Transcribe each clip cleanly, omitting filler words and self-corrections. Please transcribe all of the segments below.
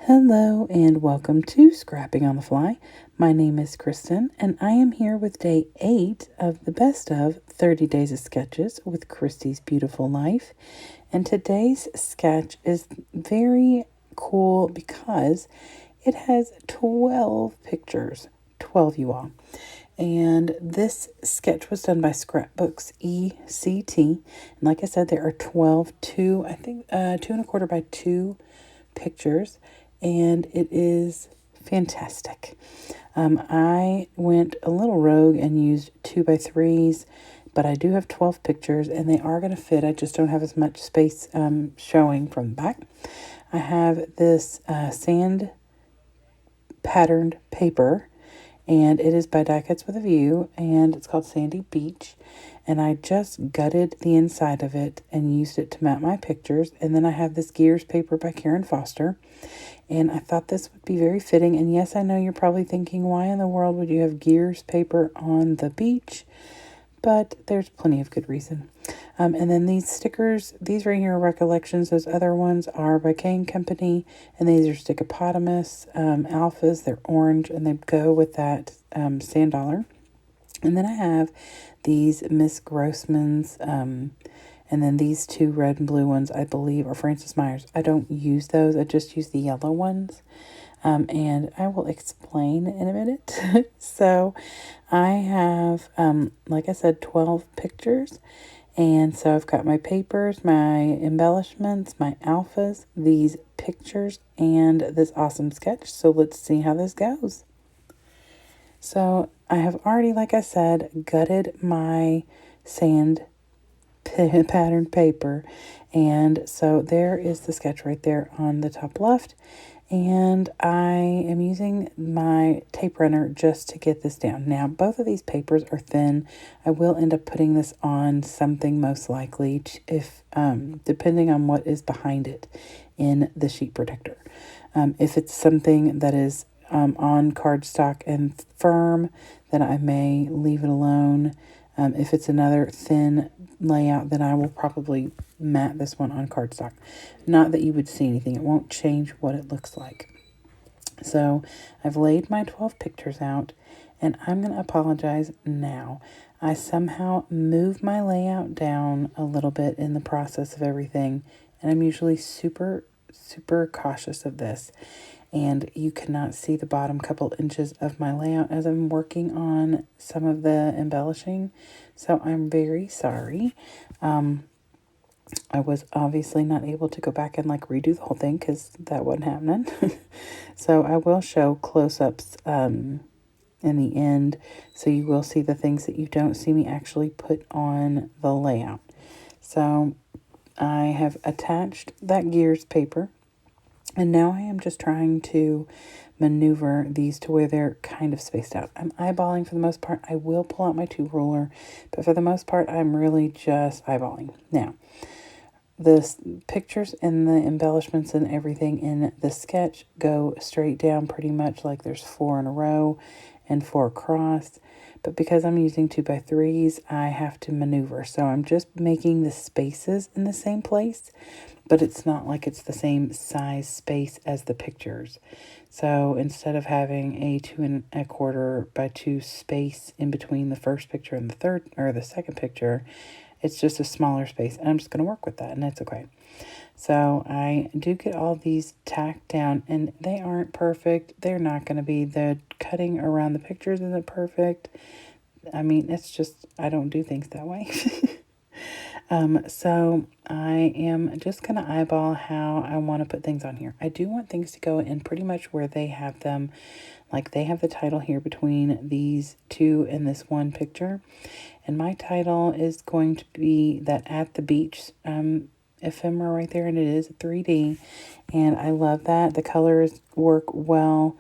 Hello and welcome to Scrapping on the Fly. My name is Kristen and I am here with day 8 of the best of 30 Days of Sketches with Christy's Beautiful Life. And today's sketch is very cool because it has 12 pictures. 12, you all. And this sketch was done by Scrapbooks ECT. And like I said, there are 12, 2.25 by 2 pictures, and it is fantastic. I went a little rogue and used 2x3s, but I do have 12 pictures and they are going to fit. I just don't have as much space showing from the back. I have this sand patterned paper, and it is by Die Cuts with a View, and it's called Sandy Beach. And I just gutted the inside of it and used it to map my pictures. And then I have this Gears paper by Karen Foster, and I thought this would be very fitting. And yes, I know you're probably thinking, why in the world would you have Gears paper on the beach? But there's plenty of good reason. And then these stickers, these right here are Recollections. Those other ones are by Kane Company, and these are Stickopotamus alphas. They're orange, and they go with that sand dollar. And then I have these Miss Grossman's, and then these two red and blue ones, I believe, are Francis Myers. I don't use those. I just use the yellow ones. And I will explain in a minute. So I have, like I said, 12 pictures. And so I've got my papers, my embellishments, my alphas, these pictures, and this awesome sketch. So let's see how this goes. So I have already, like I said, gutted my sand patterned paper. And so there is the sketch right there on the top left. And I am using my tape runner just to get this down. Now, both of these papers are thin. I will end up putting this on something most likely, if depending on what is behind it in the sheet protector. If it's something that is on cardstock and firm, then I may leave it alone. If it's another thin layout, then I will probably mat this one on cardstock. Not that you would see anything. It won't change what it looks like. So I've laid my 12 pictures out, and I'm going to apologize now. I somehow moved my layout down a little bit in the process of everything, and I'm usually super, super cautious of this. And you cannot see the bottom couple inches of my layout as I'm working on some of the embellishing. So I'm very sorry. I was obviously not able to go back and like redo the whole thing because that wasn't happening. So I will show close-ups in the end. So you will see the things that you don't see me actually put on the layout. So I have attached that Gears paper. And now I am just trying to maneuver these to where they're kind of spaced out. I'm eyeballing for the most part. I will pull out my 2 ruler, but for the most part, I'm really just eyeballing. Now, the pictures and the embellishments and everything in the sketch go straight down pretty much, like there's 4 in a row and 4 across. But because I'm using 2x3s, I have to maneuver. So I'm just making the spaces in the same place, but it's not like it's the same size space as the pictures. So instead of having a 2.25 by 2 space in between the first picture and the second picture, it's just a smaller space. And I'm just going to work with that, and that's okay. So I do get all these tacked down, and they aren't perfect. They're not going to be. The cutting around the pictures isn't perfect. I mean, it's just, I don't do things that way. So I am just going to eyeball how I want to put things on here. I do want things to go in pretty much where they have them. Like they have the title here between these 2 and this 1 picture. And my title is going to be that At the Beach ephemera right there. And it is 3D. And I love that. The colors work well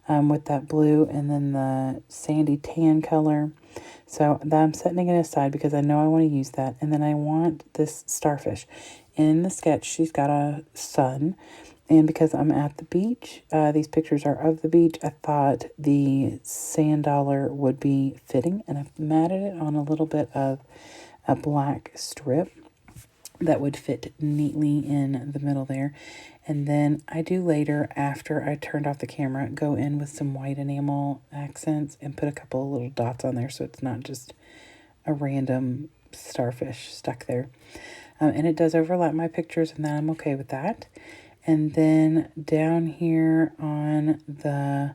with that blue and then the sandy tan color. So I'm setting it aside because I know I want to use that. And then I want this starfish. In the sketch, she's got a sun. And because I'm at the beach, these pictures are of the beach, I thought the sand dollar would be fitting. And I've matted it on a little bit of a black strip that would fit neatly in the middle there. And then I do later, after I turned off the camera, go in with some white enamel accents and put a couple of little dots on there so it's not just a random starfish stuck there. And it does overlap my pictures, and then I'm okay with that. And then down here on the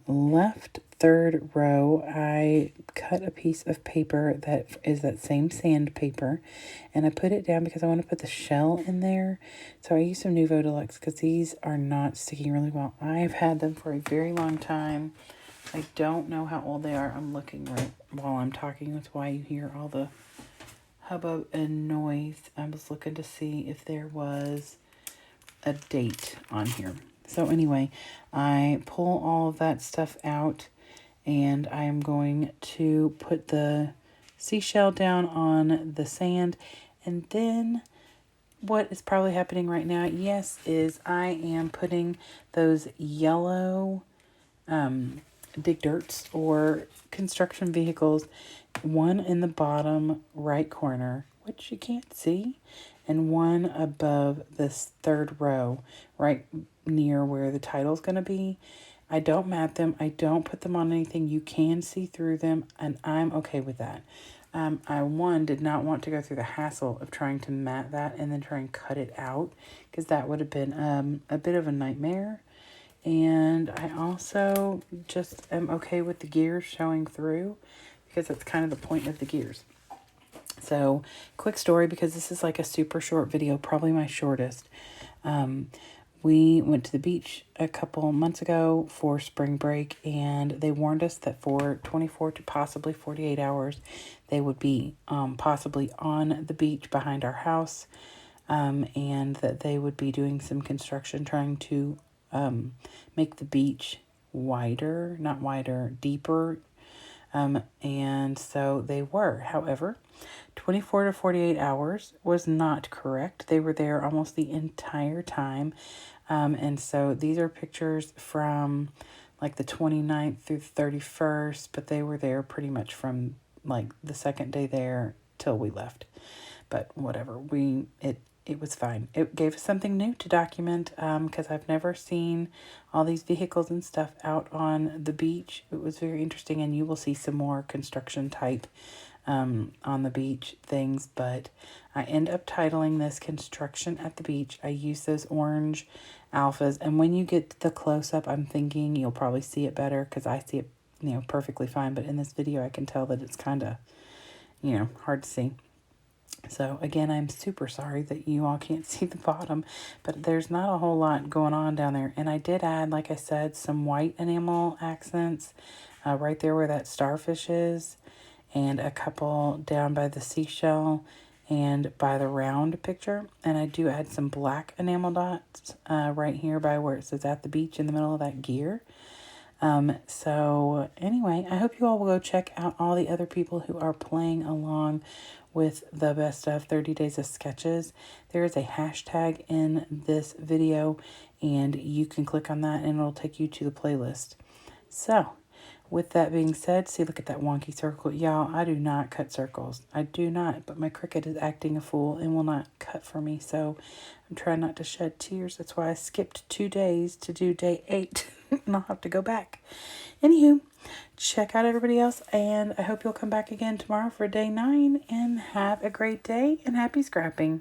left third row, I cut a piece of paper that is that same sandpaper, and I put it down because I want to put the shell in there. So I use some Nouveau Deluxe because these are not sticking really well. I've had them for a very long time. I don't know how old they are. I'm looking right while I'm talking. That's why you hear all the hubbub and noise. I was looking to see if there was a date on here. So anyway, I pull all of that stuff out, and I am going to put the seashell down on the sand. And then what is probably happening right now, yes, is I am putting those yellow dig dirts or construction vehicles, one in the bottom right corner, which you can't see, and one above this third row, right near where the title's going to be. I don't mat them. I don't put them on anything. You can see through them, and I'm okay with that. I did not want to go through the hassle of trying to mat that and then try and cut it out, because that would have been a bit of a nightmare. And I also just am okay with the gears showing through, because that's kind of the point of the gears. So, quick story, because this is like a super short video, probably my shortest. We went to the beach a couple months ago for spring break, and they warned us that for 24 to possibly 48 hours, they would be possibly on the beach behind our house, and that they would be doing some construction trying to make the beach wider, not wider, deeper. And so they were. However, 24 to 48 hours was not correct. They were there almost the entire time. And so these are pictures from like the 29th through the 31st, but they were there pretty much from like the second day there till we left. But whatever, it was fine. It gave us something new to document, because I've never seen all these vehicles and stuff out on the beach. It was very interesting, and you will see some more construction type on the beach things, but I end up titling this Construction at the Beach. I use those orange alphas, and when you get the close-up, I'm thinking you'll probably see it better, because I see it, perfectly fine, but in this video I can tell that it's kind of, hard to see. So again, I'm super sorry that you all can't see the bottom, but there's not a whole lot going on down there. And I did add, like I said, some white enamel accents right there where that starfish is, and a couple down by the seashell and by the round picture. And I do add some black enamel dots right here by where it says at the beach in the middle of that gear. So anyway, I hope you all will go check out all the other people who are playing along with the best of 30 days of sketches. There is a hashtag in this video, and you can click on that and it'll take you to the playlist. So with that being said, see, look at that wonky circle. Y'all, I do not cut circles. I do not, but my Cricut is acting a fool and will not cut for me. So I'm trying not to shed tears. That's why I skipped 2 days to do day 8. And I'll have to go back. Anywho, check out everybody else, and I hope you'll come back again tomorrow for day 9, and have a great day and happy scrapping.